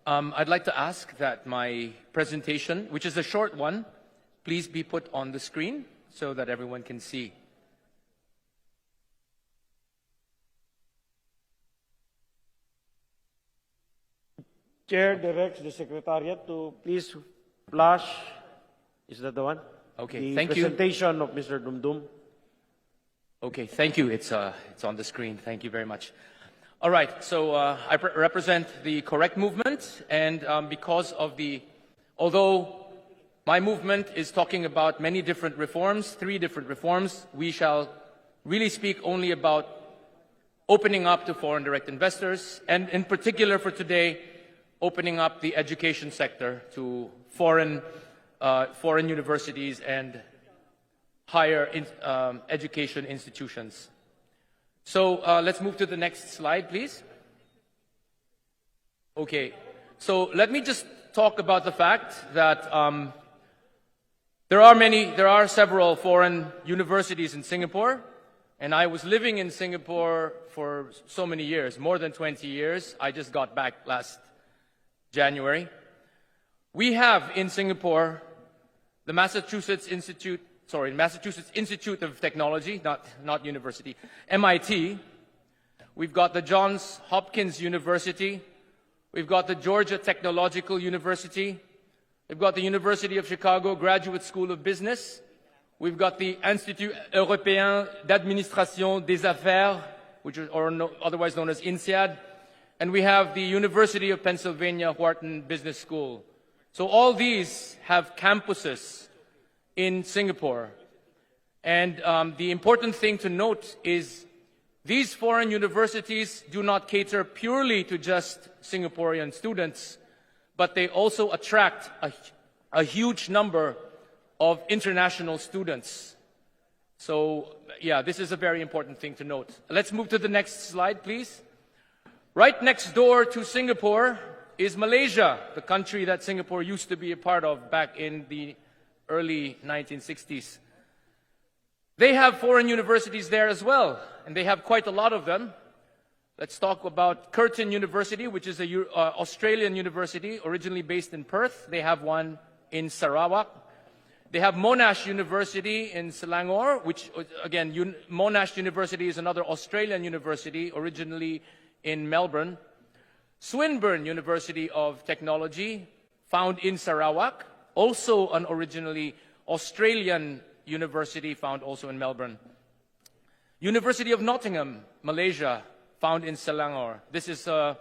I'd like to ask that my presentation, which is a short one, please be put on the screen so that everyone can see. Chair directs the Secretariat to please flash. Is that the one? Okay, thank you. The presentation of Mr. Dumdum. Okay, thank you. It's on the screen. Thank you very much. All right, so I represent the correct movement, and although my movement is talking about many different reforms, 3 different reforms, we shall really speak only about opening up to foreign direct investors, and in particular for today, opening up the education sector to foreign universities and higher education institutions. So let's move to the next slide, please. Okay, so let me just talk about the fact that there are several foreign universities in Singapore, and I was living in Singapore for so many years, more than 20 years. I just got back last January. We have in Singapore the Massachusetts Institute of Technology, not university, MIT. We've got the Johns Hopkins University. We've got the Georgia Technological University. We've got the University of Chicago Graduate School of Business. We've got the Institut Européen d'Administration des Affaires, otherwise known as INSEAD. And we have the University of Pennsylvania Wharton Business School. So all these have campuses in Singapore. And the important thing to note is these foreign universities do not cater purely to just Singaporean students, but they also attract a huge number of international students. So yeah, this is a very important thing to note. Let's move to the next slide, please. Right next door to Singapore is Malaysia, the country that Singapore used to be a part of back in the early 1960s. They have foreign universities there as well, and they have quite a lot of them. Let's talk about Curtin University, which is an Australian university originally based in Perth. They have one in Sarawak. They have Monash University in Selangor, which again, Monash University is another Australian university originally in Melbourne. Swinburne University of Technology, found in Sarawak, also an originally Australian university found also in Melbourne. University of Nottingham, Malaysia, found in Selangor. This is a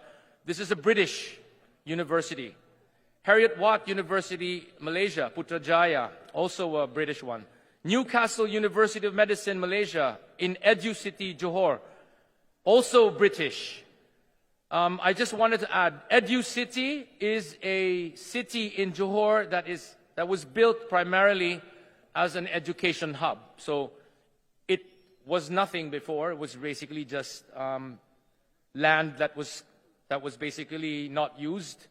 British university. Heriot Watt University, Malaysia, Putrajaya, also a British one. Newcastle University of Medicine, Malaysia, in Edu City, Johor, also British. I just wanted to add, Edu City is a city in Johor that was built primarily as an education hub. So it was nothing before. It was basically just land that was basically not used,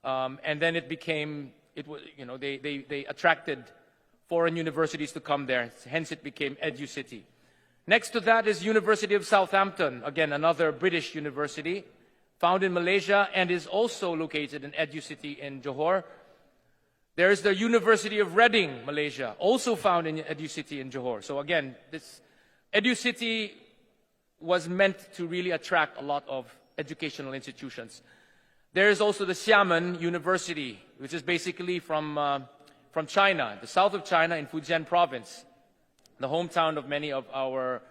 and then they attracted foreign universities to come there. Hence, it became Edu City. Next to that is University of Southampton, again another British university, found in Malaysia and is also located in Edu City in Johor. There is the University of Reading, Malaysia, also found in Edu City in Johor. So again, this Edu City was meant to really attract a lot of educational institutions. There is also the Xiamen University, which is basically from China, the south of China in Fujian province, the hometown of many of our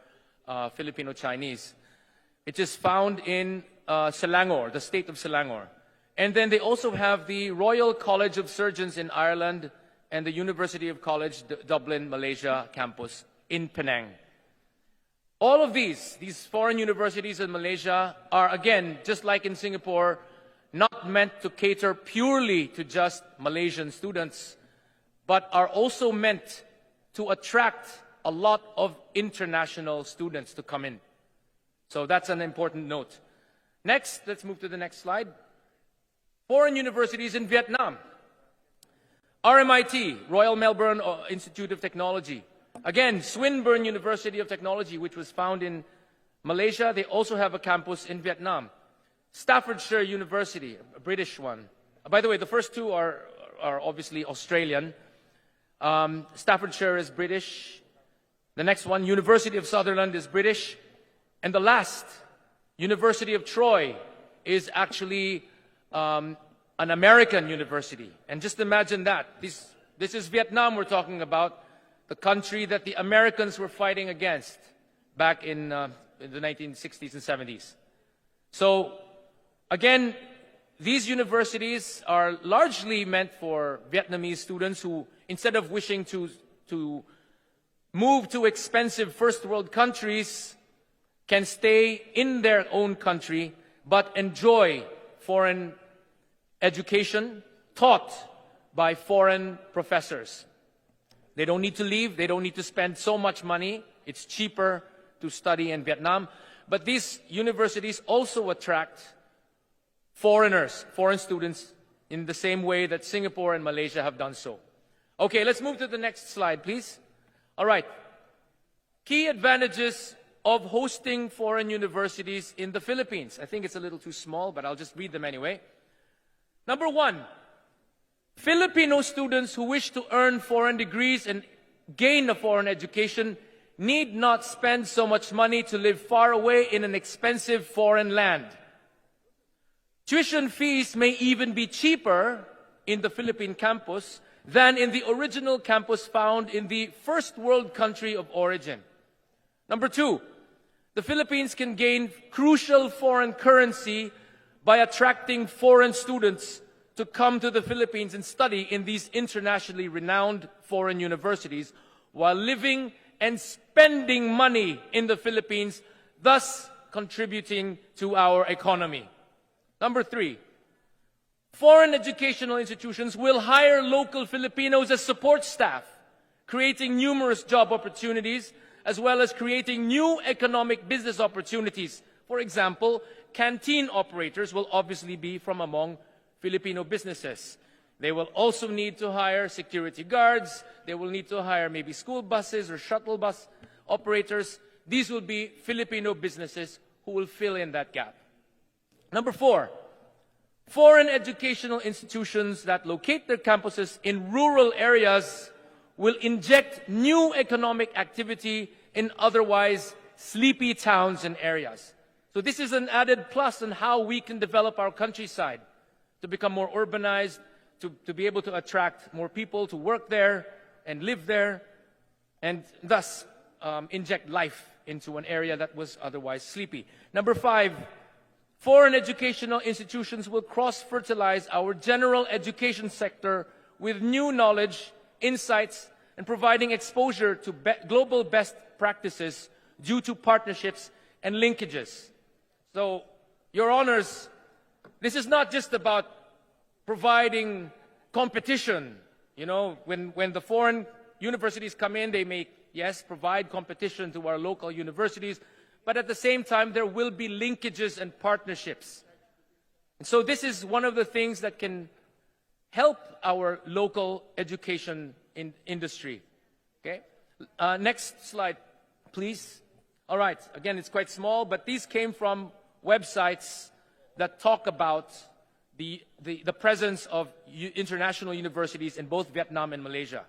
Filipino Chinese. It is found in Selangor, the state of Selangor. And then they also have the Royal College of Surgeons in Ireland and the University of College Dublin, Malaysia campus in Penang. All of these foreign universities in Malaysia are, again, just like in Singapore, not meant to cater purely to just Malaysian students, but are also meant to attract a lot of international students to come in. So that's an important note. Next, let's move to the next slide. Foreign universities in Vietnam. RMIT, Royal Melbourne Institute of Technology. Again, Swinburne University of Technology, which was found in Malaysia. They also have a campus in Vietnam. Staffordshire University, a British one, By the way, the first two are obviously Australian. Staffordshire is British. The next one, University of Sutherland, is British. And the last, University of Troy, is actually an American university. And just imagine that. This is Vietnam we're talking about, the country that the Americans were fighting against back in the 1960s and 70s. So, again, these universities are largely meant for Vietnamese students who, instead of wishing to move to expensive first world countries, can stay in their own country but enjoy foreign education taught by foreign professors. They don't need to leave. They don't need to spend so much money. It's cheaper to study in Vietnam. But these universities also attract foreigners, foreign students, in the same way that Singapore and Malaysia have done so. Okay, let's move to the next slide, please. All right. Key advantages of hosting foreign universities in the Philippines. I think it's a little too small, but I'll just read them anyway. Number one, Filipino students who wish to earn foreign degrees and gain a foreign education need not spend so much money to live far away in an expensive foreign land. Tuition fees may even be cheaper in the Philippine campus than in the original campus found in the first world country of origin. Number two, the Philippines can gain crucial foreign currency by attracting foreign students to come to the Philippines and study in these internationally renowned foreign universities while living and spending money in the Philippines, thus contributing to our economy. Number three, foreign educational institutions will hire local Filipinos as support staff, creating numerous job opportunities as well as creating new economic business opportunities. For example, canteen operators will obviously be from among Filipino businesses. They will also need to hire security guards. They will need to hire maybe school buses or shuttle bus operators. These will be Filipino businesses who will fill in that gap. Number four, foreign educational institutions that locate their campuses in rural areas will inject new economic activity in otherwise sleepy towns and areas. So this is an added plus on how we can develop our countryside to become more urbanized, to be able to attract more people to work there and live there, and thus inject life into an area that was otherwise sleepy. Number five, foreign educational institutions will cross-fertilize our general education sector with new knowledge, insights, and providing exposure to global best practices due to partnerships and linkages. So, Your Honors, this is not just about providing competition. You know, when the foreign universities come in, they may, yes, provide competition to our local universities, but at the same time, there will be linkages and partnerships. And so this is one of the things that can help our local education industry. Okay? Next slide, please. All right, again, it's quite small, but these came from websites that talk about the presence of international universities in both Vietnam and Malaysia.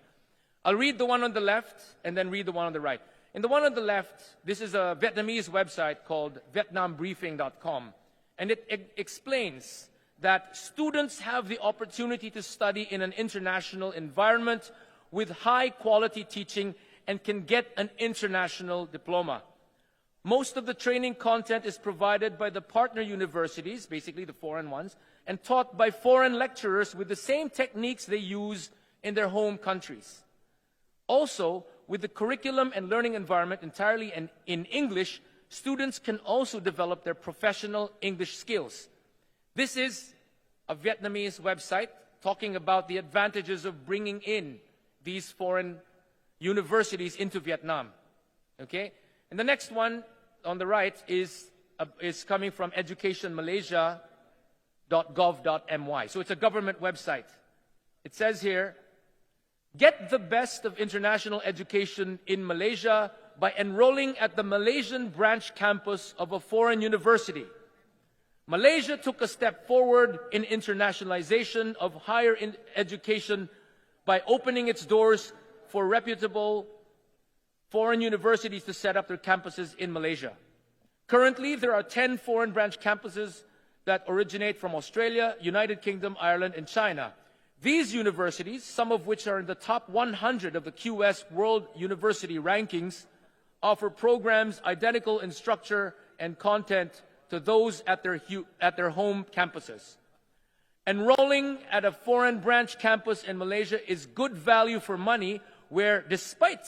I'll read the one on the left and then read the one on the right. In the one on the left, this is a Vietnamese website called vietnambriefing.com, and it explains that students have the opportunity to study in an international environment with high-quality teaching and can get an international diploma. Most of the training content is provided by the partner universities, basically the foreign ones, and taught by foreign lecturers with the same techniques they use in their home countries. Also, with the curriculum and learning environment entirely in English, students can also develop their professional English skills. This is a Vietnamese website talking about the advantages of bringing in these foreign universities into Vietnam. Okay? And the next one on the right is coming from educationmalaysia.gov.my. So it's a government website. It says here, get the best of international education in Malaysia by enrolling at the Malaysian branch campus of a foreign university. Malaysia took a step forward in internationalization of higher education by opening its doors for reputable foreign universities to set up their campuses in Malaysia. Currently, there are 10 foreign branch campuses that originate from Australia, United Kingdom, Ireland, and China. These universities, some of which are in the top 100 of the QS World University Rankings, offer programs identical in structure and content to those at their home campuses. Enrolling at a foreign branch campus in Malaysia is good value for money, where despite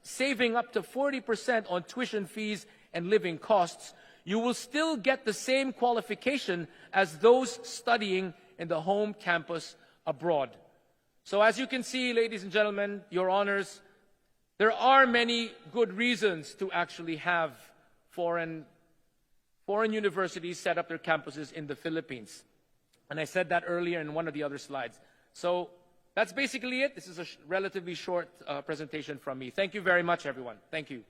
saving up to 40% on tuition fees and living costs, you will still get the same qualification as those studying in the home campus abroad. So as you can see, ladies and gentlemen, your honors, there are many good reasons to actually have foreign universities set up their campuses in the Philippines. And I said that earlier in one of the other slides. So that's basically it. This is a relatively short presentation from me. Thank you very much, everyone. Thank you.